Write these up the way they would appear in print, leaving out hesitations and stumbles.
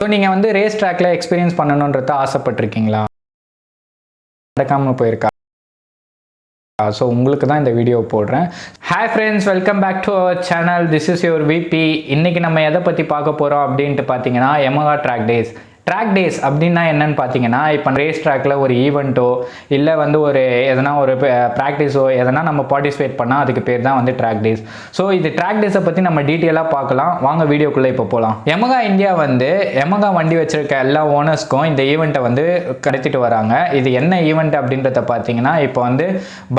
So நீங்கள் வந்து race ட்ராக்ல எக்ஸ்பீரியன்ஸ் பண்ணணுன்றத ஆசைப்பட்டிருக்கீங்களா? நடக்காமல் போயிருக்கா? ஸோ உங்களுக்கு தான் இந்த வீடியோ போடுறேன். Hi friends, welcome back to our channel. This is your VP. இன்றைக்கி நம்ம எதை பற்றி பார்க்க போகிறோம் அப்படின்ட்டு பார்த்தீங்கன்னா YAMAHA track days. Track days அப்படின்னா என்னன்னு பார்த்தீங்கன்னா, இப்போ ரேஸ் ட்ராக்ல ஒரு ஈவெண்ட்டோ இல்லை வந்து ஒரு எதனா ஒரு ப்ராக்டிஸோ எதனா நம்ம பார்ட்டிசிபேட் பண்ணால் அதுக்கு பேர் தான் வந்து ட்ராக் டேஸ். ஸோ இது ட்ராக் டேஸை பற்றி நம்ம டீட்டெயிலாக பார்க்கலாம். வாங்க வீடியோக்குள்ளே இப்போ போகலாம். YAMAHA இந்தியா வந்து YAMAHA வண்டி வச்சிருக்க எல்லா ஓனர்ஸ்க்கும் இந்த ஈவெண்ட்டை வந்து கடத்திட்டு வராங்க. இது என்ன ஈவெண்ட் அப்படின்றத பார்த்தீங்கன்னா, இப்போ வந்து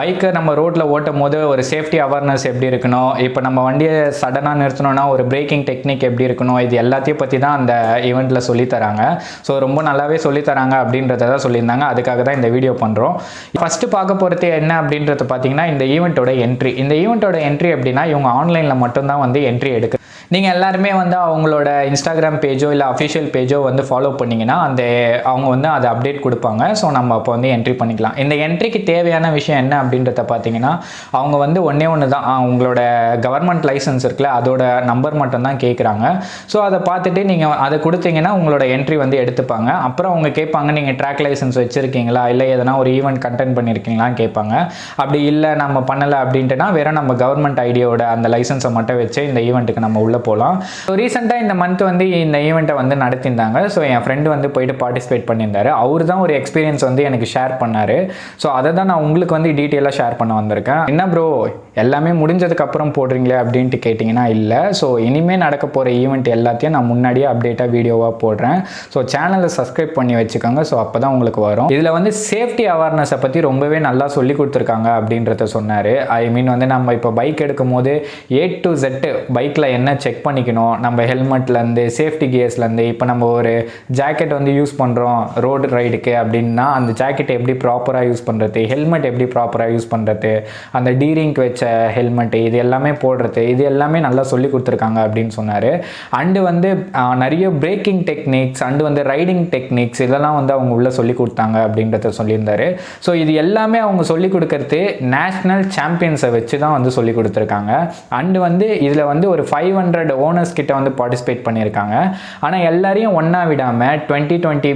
பைக்கை நம்ம ரோட்டில் ஓட்டும் போது ஒரு சேஃப்டி அவேர்னஸ் எப்படி இருக்கணும், இப்போ நம்ம வண்டியை சடனாக நிறுத்தணும்னா ஒரு பிரேக்கிங் டெக்னிக் எப்படி இருக்கணும், இது எல்லாத்தையும் பற்றி தான் அந்த ஈவெண்ட்டில் சொல்லித்தராங்க. ஸோ ரொம்ப நல்லாவே சொல்லித்தராங்க அப்படின்றத தான் சொல்லியிருந்தாங்க. அதுக்காக தான் இந்த வீடியோ பண்ணுறோம். ஃபஸ்ட்டு பார்க்க போகிறது என்ன அப்படின்றத பார்த்தீங்கன்னா, இந்த ஈவெண்ட்டோட என்ட்ரி. இந்த ஈவெண்ட்டோட என்ட்ரி அப்படின்னா, இவங்க ஆன்லைனில் மட்டும்தான் வந்து என்ட்ரி எடுக்க. நீங்கள் எல்லாருமே வந்து அவங்களோட இன்ஸ்டாகிராம் பேஜோ இல்லை அஃபிஷியல் பேஜோ வந்து ஃபாலோ பண்ணிங்கன்னா அவங்க வந்து அதை அப்டேட் கொடுப்பாங்க. ஸோ நம்ம அப்போ வந்து என்ட்ரி பண்ணிக்கலாம். இந்த என்ட்ரிக்கு தேவையான விஷயம் என்ன அப்படின்றத பார்த்தீங்கன்னா, அவங்க வந்து ஒன்று தான், அவங்களோட கவர்மெண்ட் லைசன்ஸ் இருக்குல்ல, அதோட நம்பர் மட்டும் தான் கேட்குறாங்க. ஸோ அதை பார்த்துட்டு நீங்கள் அதை கொடுத்தீங்கன்னா உங்களோட என்ட்ரி வந்து எடுத்துப்பாங்க. அப்புறம் அவங்க கேட்பாங்க, நீங்கள் ட்ராக் லைசன்ஸ் வச்சுருக்கீங்களா, இல்லை எதனா ஒரு ஈவெண்ட் கண்டென்ட் பண்ணியிருக்கீங்களான்னு கேட்பாங்க. அப்படி இல்லை நம்ம பண்ணலை அப்படின்ட்டுனா வேறு நம்ம கவர்மெண்ட் ஐடியோட அந்த லைசன்ஸை மட்டும் வச்சு இந்த ஈவெண்ட்டுக்கு நம்ம உள்ள போகலாம். ஸோ ரீசெண்டாக இந்த மந்த் வந்து இந்த ஈவெண்ட்டை வந்து நடத்தியிருந்தாங்க. ஸோ என் ஃப்ரெண்டு வந்து போயிட்டு பார்ட்டிசிபேட் பண்ணியிருந்தாரு. அவர் தான் ஒரு எக்ஸ்பீரியன்ஸ் வந்து எனக்கு ஷேர் பண்ணார். ஸோ அதை தான் நான் உங்களுக்கு வந்து டீட்டெயிலாக ஷேர் பண்ண வந்திருக்கேன். என்ன ப்ரோ எல்லாமே முடிஞ்சதுக்கப்புறம் போடுறீங்களே அப்படின்ட்டு கேட்டிங்கன்னா இல்லை. ஸோ இனிமேல் நடக்க போகிற ஈவெண்ட் எல்லாத்தையும் நான் முன்னாடியே அப்டேட்டாக வீடியோவாக போடுறேன். ஸோ சேனலை சப்ஸ்கிரைப் பண்ணி வச்சுக்கோங்க. ஸோ அப்போ தான் உங்களுக்கு வரும். இதில் வந்து சேஃப்டி அவேர்னஸை பற்றி ரொம்பவே நல்லா சொல்லி கொடுத்துருக்காங்க அப்படின்றத சொன்னார். ஐ மீன் வந்து நம்ம இப்போ பைக் எடுக்கும் போது A to Z பைக்கில் என்ன செக் பண்ணிக்கணும், நம்ம ஹெல்மெட்லேருந்து சேஃப்டி கியர்ஸ்லேருந்து, இப்போ நம்ம ஒரு ஜாக்கெட் வந்து யூஸ் பண்ணுறோம் ரோடு ரைடுக்கு அப்படின்னா அந்த ஜாக்கெட் எப்படி ப்ராப்பராக யூஸ் பண்ணுறது, ஹெல்மெட் எப்படி ப்ராப்பராக யூஸ் பண்ணுறது, அந்த டீரிங்க்கு வச்ச ஹெல்மெட்டு இது எல்லாமே போடுறது, இது எல்லாமே நல்லா சொல்லி கொடுத்துருக்காங்க அப்படின்னு சொன்னார். அண்டு வந்து நிறைய பிரேக்கிங் டெக்னிக்ஸ் அண்டு வந்து ரைடிங் டெக்னிக்ஸ் இதெல்லாம் வந்து அவங்க உள்ளே சொல்லி கொடுத்தாங்க அப்படின்றத சொல்லியிருந்தாரு. ஸோ இது எல்லாமே அவங்க சொல்லி கொடுக்கறது நேஷ்னல் சாம்பியன்ஸை வச்சு தான் வந்து சொல்லி கொடுத்துருக்காங்க. அண்டு வந்து இதில் வந்து ஒரு 500 ஓனர்ஸ் கிட்ட வந்து பார்ட்டிசிபேட் பண்ணியிருக்காங்க. ஆனால் எல்லாரையும் ஒன்றா விடாமல் 20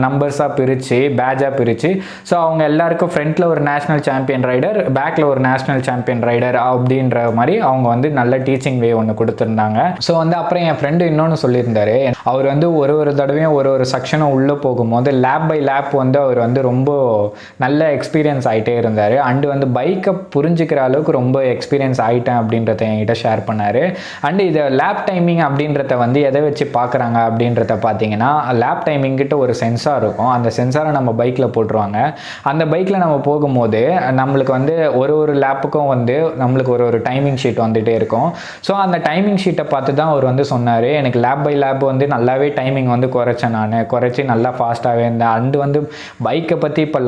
நம்பர்ஸாக பிரித்து பேட்சாக பிரித்து, ஸோ அவங்க எல்லாருக்கும் ஃப்ரண்ட்டில் ஒரு நேஷ்னல் சாம்பியன் ரைடர், பேக்கில் ஒரு நேஷ்னல் சாம்பியன் ரைடர் அப்படின்ற மாதிரி அவங்க வந்து நல்ல டீச்சிங் வே ஒன்று கொடுத்துருந்தாங்க. ஸோ வந்து அப்புறம் என் ஃப்ரெண்டு இன்னொன்று சொல்லியிருந்தாரு. அவர் வந்து ஒரு தடவையும் ஒரு செக்ஷனும் உள்ளே போகும்போது லேப் பை லேப் வந்து அவர் வந்து ரொம்ப நல்ல எக்ஸ்பீரியன்ஸ் ஆகிட்டே இருந்தார். அண்டு வந்து பைக்கை புரிஞ்சுக்கிற அளவுக்கு ரொம்ப எக்ஸ்பீரியன்ஸ் ஆகிட்டேன் அப்படின்றத என்கிட்ட ஷேர் பண்ணார். அண்டு இது லேப் டைமிங் அப்படின்றத வந்து எதை வச்சு பார்க்குறாங்க அப்படின்றத பார்த்தீங்கன்னா, லேப் டைமிங் கிட்ட ஒரு சென்சார் இருக்கும். அந்த சென்சாரை நம்ம பைக்கில் போட்டுருவாங்க. அந்த பைக்கில் நம்ம போகும்போது நம்மளுக்கு வந்து ஒரு லேப்புக்கும் வந்து நம்மளுக்கு ஒரு டைமிங் ஷீட் வந்துகிட்டே இருக்கும். ஸோ அந்த டைமிங் ஷீட்டை பார்த்து தான் அவர் வந்து சொன்னார், எனக்கு லேப் பை லேப் வந்து நல்லாவே டைமிங் வந்து குறைச்சேன், நான் குறைச்சி நல்லா ஃபாஸ்ட்டாகவே இருந்தேன். அண்டு வந்து பைக்கை பற்றி இப்போ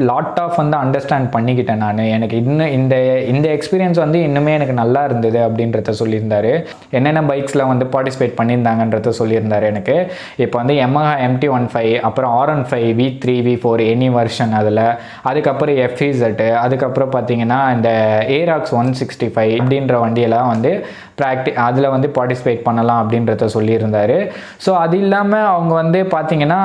லாட் ஆஃப் வந்து அண்டர்ஸ்டாண்ட் பண்ணிக்கிட்டேன் நான். எனக்கு இன்னும் இந்த எக்ஸ்பீரியன்ஸ் வந்து இன்னுமே எனக்கு நல்லா இருந்தது அப்படின்றத சொல்லியிருந்தார். என்னென்ன பைக்ஸில் வந்து பார்ட்டிசிபேட் பண்ணியிருந்தாங்கன்றத சொல்லியிருந்தார் எனக்கு. இப்போ வந்து YAMAHA MT-15, அப்புறம் R15, V3, V4 any version, அதுக்கப்புறம் FEZ, அதுக்கப்புறம் பார்த்தீங்கன்னா இந்த AROX 165 அப்படின்ற வண்டியெல்லாம் வந்து அதில் வந்து பார்ட்டிசிபேட் பண்ணலாம் அப்படின்றத சொல்லியிருந்தார். ஸோ அது இல்லாமல் அவங்க வந்து பார்த்தீங்கன்னா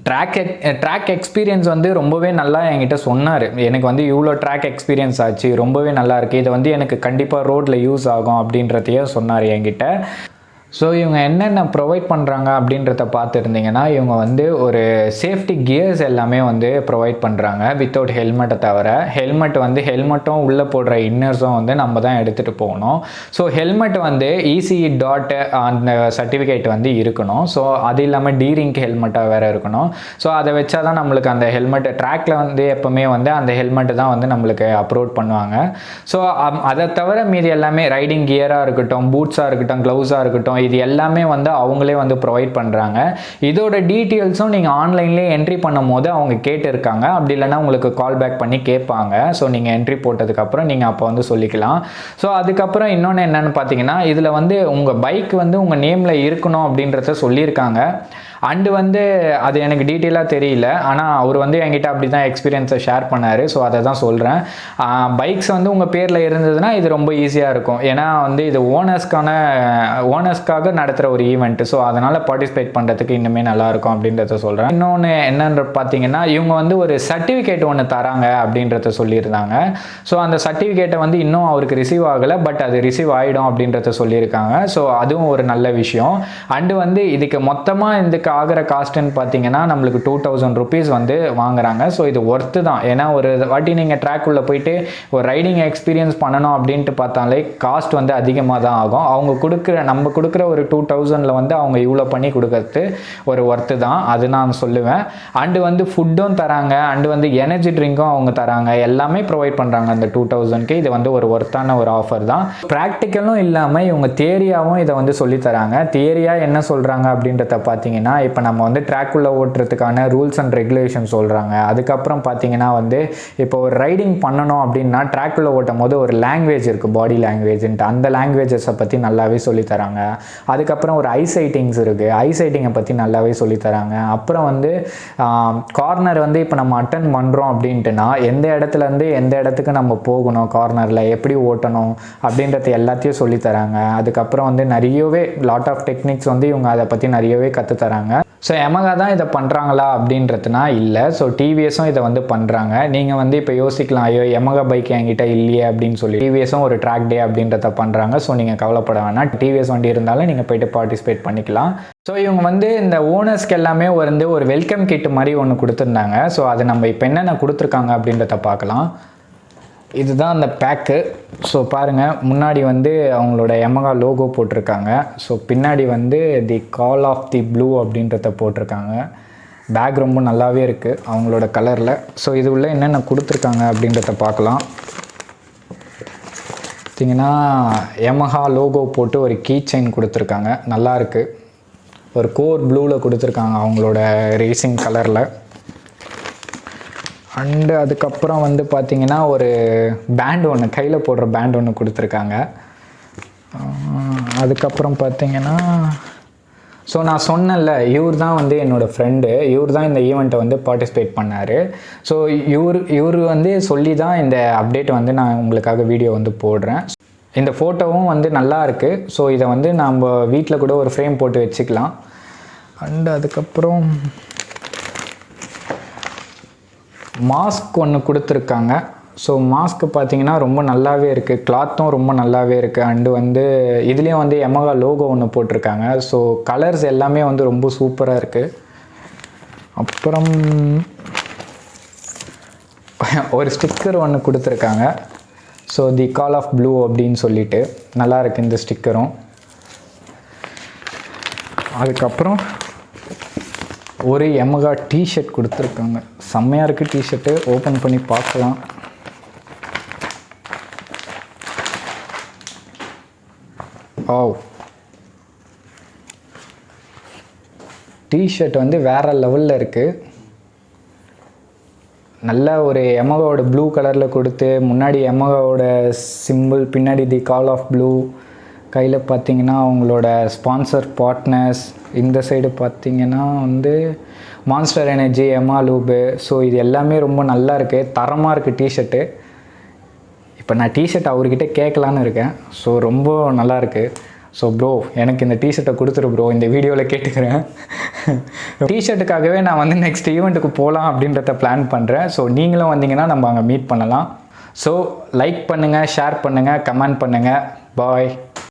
ட்ராக் எக்ஸ்பீரியன்ஸ் வந்து ரொம்பவே நல்லா என்கிட்ட சொன்னார். எனக்கு வந்து இவ்வளோ ட்ராக் எக்ஸ்பீரியன்ஸ் ஆச்சு, ரொம்பவே நல்லா இருக்குது, இதை வந்து எனக்கு கண்டிப்பாக ரோட்டில் யூஸ் ஆகும் அப்படின்றதையே சொன்னார் என்கிட்ட. ஸோ இவங்க என்னென்ன ப்ரொவைட் பண்ணுறாங்க அப்படின்றத பார்த்துருந்தீங்கன்னா, இவங்க வந்து ஒரு சேஃப்டி கியர்ஸ் எல்லாமே வந்து ப்ரொவைட் பண்ணுறாங்க வித்தவுட் ஹெல்மெட்டை தவிர. ஹெல்மெட்டும் உள்ளே போடுற இன்னர்ஸும் வந்து நம்ம தான் எடுத்துகிட்டு போகணும். ஸோ ஹெல்மெட் வந்து ECE டாட் அந்த சர்டிஃபிகேட் வந்து இருக்கணும். ஸோ அது இல்லாமல் டீரிங்க் ஹெல்மெட்டாக வேறு இருக்கணும். ஸோ அதை வச்சா தான் நம்மளுக்கு அந்த ஹெல்மெட்டு ட்ராக்கில் வந்து எப்போவுமே வந்து அந்த ஹெல்மெட்டு தான் வந்து நம்மளுக்கு அப்ரோட் பண்ணுவாங்க. ஸோ அதை தவிர மீதி எல்லாமே ரைடிங் கியராக இருக்கட்டும், பூட்ஸாக இருக்கட்டும், க்ளவுஸாக இருக்கட்டும், இது எல்லாமே வந்து அவங்களே வந்து ப்ரொவைட் பண்ணுறாங்க. இதோட டீட்டெயில்ஸும் நீங்கள் ஆன்லைன்லேயே என்ட்ரி பண்ணும் போது அவங்க கேட்டிருக்காங்க. அப்படி இல்லைனா உங்களுக்கு கால் பேக் பண்ணி கேட்பாங்க. ஸோ நீங்கள் என்ட்ரி போட்டதுக்கப்புறம் நீங்கள் அப்போ வந்து சொல்லிக்கலாம். ஸோ அதுக்கப்புறம் இன்னொன்று என்னென்னு பார்த்தீங்கன்னா, இதில் வந்து உங்கள் பைக் வந்து உங்கள் நேமில் இருக்கணும் அப்படின்றத சொல்லியிருக்காங்க. அண்டு வந்து அது எனக்கு டீட்டெயிலாக தெரியல, ஆனால் அவர் வந்து என்கிட்ட அப்படி தான் எக்ஸ்பீரியன்ஸை ஷேர் பண்ணார். ஸோ அதை தான் சொல்கிறேன். பைக்ஸ் வந்து உங்கள் பேரில் இருந்ததுன்னா இது ரொம்ப ஈஸியாக இருக்கும். ஏன்னா வந்து இது ஓனர்ஸ்க்காக நடத்துகிற ஒரு ஈவெண்ட்டு. ஸோ அதனால் பார்ட்டிசிபேட் பண்ணுறதுக்கு இன்னுமே நல்லாயிருக்கும் அப்படின்றத சொல்கிறேன். இன்னொன்று என்னன்ற பார்த்தீங்கன்னா, இவங்க வந்து ஒரு சர்டிஃபிகேட் ஒன்று தராங்க அப்படின்றத சொல்லியிருந்தாங்க. ஸோ அந்த சர்டிஃபிகேட்டை வந்து இன்னும் அவருக்கு ரிசீவ் ஆகலை, பட் அது ரிசீவ் ஆகிடும் அப்படின்றத சொல்லியிருக்காங்க. ஸோ அதுவும் ஒரு நல்ல விஷயம். அண்டு வந்து இதுக்கு மொத்தமாக இதுக்கு ஆகிற காஸ்ட்டுன்னு பார்த்தீங்கன்னா நம்மளுக்கு 2000 rupees வந்து வாங்குறாங்க. ஸோ இது ஒர்த்து தான். ஏன்னா ஒரு வாட்டி நீங்கள் ட்ராக் உள்ள போயிட்டு ஒரு ரைடிங் எக்ஸ்பீரியன்ஸ் பண்ணணும் அப்படின்ட்டு பார்த்தாலே காஸ்ட் வந்து அதிகமாக தான் ஆகும். நம்ம கொடுக்குற ஒரு 2000ல் வந்து அவங்க இவ்வளோ பண்ணி கொடுக்கறது ஒரு ஒர்த்து தான், அது நான் சொல்லுவேன். அண்டு வந்து ஃபுட்டும் தராங்க, அண்டு வந்து எனர்ஜி ட்ரிங்க்கும் அவங்க தராங்க, எல்லாமே ப்ரொவைட் பண்ணுறாங்க அந்த 2000க்கு. இது வந்து ஒரு ஒர்த்தான ஒரு ஆஃபர் தான். ப்ராக்டிக்கலும் இல்லாமல் இவங்க தியரியாகவும் இதை வந்து சொல்லித்தராங்க. தியரியாக என்ன சொல்கிறாங்க அப்படின்றத பார்த்தீங்கன்னா, இப்போ நம்ம வந்து ட்ராக்குள்ளே ஓட்டுறதுக்கான ரூல்ஸ் அண்ட் ரெகுலேஷன் சொல்கிறாங்க. அதுக்கப்புறம் பார்த்தீங்கன்னா வந்து இப்போ ஒரு ரைடிங் பண்ணணும் அப்படின்னா ட்ராக்குள்ளே ஓட்டும் போது ஒரு லாங்குவேஜ் இருக்குது, பாடி லாங்குவேஜ்ன்ட்டு. அந்த லாங்குவேஜஸை பற்றி நல்லாவே சொல்லித்தராங்க. அதுக்கப்புறம் ஒரு ஐசைட்டிங்ஸ் இருக்குது, ஐசைட்டிங்கை பற்றி நல்லாவே சொல்லித்தராங்க. அப்புறம் வந்து கார்னர் வந்து இப்போ நம்ம அட்டன் பண்ணுறோம் அப்படின்ட்டுனா எந்த இடத்துலேருந்து எந்த இடத்துக்கு நம்ம போகணும், கார்னரில் எப்படி ஓட்டணும் அப்படின்றது எல்லாத்தையும் சொல்லித்தராங்க. அதுக்கப்புறம் வந்து நிறையவே லாட் ஆஃப் டெக்னிக்ஸ் வந்து இவங்க அதை பற்றி நிறையவே கற்றுத்தராங்க. ஸோ YAMAHA தான் இதை பண்ணுறாங்களா அப்படின்றதுனா இல்லை. ஸோ டிவிஎஸும் இதை வந்து பண்ணுறாங்க. நீங்கள் வந்து இப்போ யோசிக்கலாம், ஐயோ YAMAHA பைக் என்கிட்ட இல்லையே அப்படின்னு சொல்லி. டிவிஎஸும் ஒரு ட்ராக் டே அப்படின்றத பண்ணுறாங்க. ஸோ நீங்கள் கவலைப்பட வேணாம், டிவிஎஸ் வண்டி இருந்தாலும் நீங்கள் போய்ட்டு பார்ட்டிசிபேட் பண்ணிக்கலாம். ஸோ இவங்க வந்து இந்த ஓனர்ஸ்க்கு எல்லாமே வந்து ஒரு வெல்கம் கிட் மாதிரி ஒன்று கொடுத்துருந்தாங்க. ஸோ அது நம்ம இப்போ என்னென்ன கொடுத்துருக்காங்க அப்படின்றத பார்க்கலாம். இதுதான் அந்த பேக்கு. ஸோ பாருங்கள், முன்னாடி வந்து அவங்களோட YAMAHA லோகோ போட்டிருக்காங்க. ஸோ பின்னாடி வந்து தி கால் ஆஃப் தி ப்ளூ அப்படின்றத போட்டிருக்காங்க. பேக் ரொம்ப நல்லாவே இருக்குது அவங்களோட கலரில். ஸோ இது உள்ள என்னென்ன கொடுத்துருக்காங்க அப்படின்றத பார்க்கலாம். பார்த்திங்கன்னா YAMAHA லோகோ போட்டு ஒரு கீ செயின் கொடுத்துருக்காங்க, நல்லாயிருக்கு. ஒரு கோர் ப்ளூவில் கொடுத்துருக்காங்க அவங்களோட ரேசிங் கலரில். அண்டு அதுக்கப்புறம் வந்து பார்த்திங்கன்னா ஒரு பேண்ட் ஒன்று, கையில் போடுற பேண்ட் ஒன்று கொடுத்துருக்காங்க. அதுக்கப்புறம் பார்த்திங்கன்னா ஸோ நான் சொன்னேன்ல, இவர் தான் வந்து என்னோடய ஃப்ரெண்டு, இவர் தான் இந்த ஈவெண்ட்டை வந்து பார்ட்டிசிபேட் பண்ணார். ஸோ இவர் வந்து சொல்லி தான் இந்த அப்டேட் வந்து நான் உங்களுக்காக வீடியோ வந்து போடுறேன். இந்த ஃபோட்டோவும் வந்து நல்லா இருக்குது. ஸோ இதை வந்து நம்ம வீட்டில் கூட ஒரு ஃப்ரேம் போட்டு வச்சுக்கலாம். அண்டு அதுக்கப்புறம் மாஸ்க் ஒன்று கொடுத்துருக்காங்க. ஸோ மாஸ்க்கு பார்த்தீங்கன்னா ரொம்ப நல்லாவே இருக்குது, கிளாத்தும் ரொம்ப நல்லாவே இருக்குது. அண்டு வந்து இதுலேயும் வந்து YAMAHA லோகோ ஒன்று போட்டிருக்காங்க. ஸோ கலர்ஸ் எல்லாமே வந்து ரொம்ப சூப்பராக இருக்குது. அப்புறம் ஒரு ஸ்டிக்கர் ஒன்று கொடுத்துருக்காங்க. So the call of blue அப்படின்னு சொல்லிட்டு நல்லா இருக்குது இந்த ஸ்டிக்கரும். அதுக்கப்புறம் ஒரு YAMAHA டிஷர்ட் கொடுத்துருக்காங்க, செம்மையாக இருக்குது டிஷர்ட்டு. ஓப்பன் பண்ணி பார்க்கலாம். ஓ, டிஷர்ட் வந்து வேறு லெவலில் இருக்குது. நல்ல ஒரு YAMAHAவோட ப்ளூ கலரில் கொடுத்து, முன்னாடி YAMAHAவோட சிம்பிள், பின்னாடி தி கால் ஆஃப் ப்ளூ, கையில் பார்த்தீங்கன்னா அவங்களோட ஸ்பான்சர் பார்ட்னர்ஸ், இந்த சைடு பார்த்தீங்கன்னா வந்து monster energy, YAMAHA loop. So இது எல்லாமே ரொம்ப நல்லா இருக்குது, தரமாக இருக்குது டிஷர்ட்டு. இப்போ நான் டிஷர்ட் அவர்கிட்ட கேட்கலான்னு இருக்கேன். ஸோ ரொம்ப நல்லாயிருக்கு. ஸோ ப்ரோ, எனக்கு இந்த டிஷர்ட்டை கொடுத்துரு ப்ரோ, இந்த வீடியோவில் கேட்டுக்கிறேன். டிஷர்ட்டுக்காகவே நான் வந்து நெக்ஸ்ட் ஈவெண்ட்டுக்கு போகலாம் அப்படின்றத பிளான் பண்ணுறேன். ஸோ நீங்களும் வந்தீங்கன்னா நம்ம அங்கே மீட் பண்ணலாம். ஸோ லைக் பண்ணுங்கள், ஷேர் பண்ணுங்கள், கமெண்ட் பண்ணுங்கள். பாய்.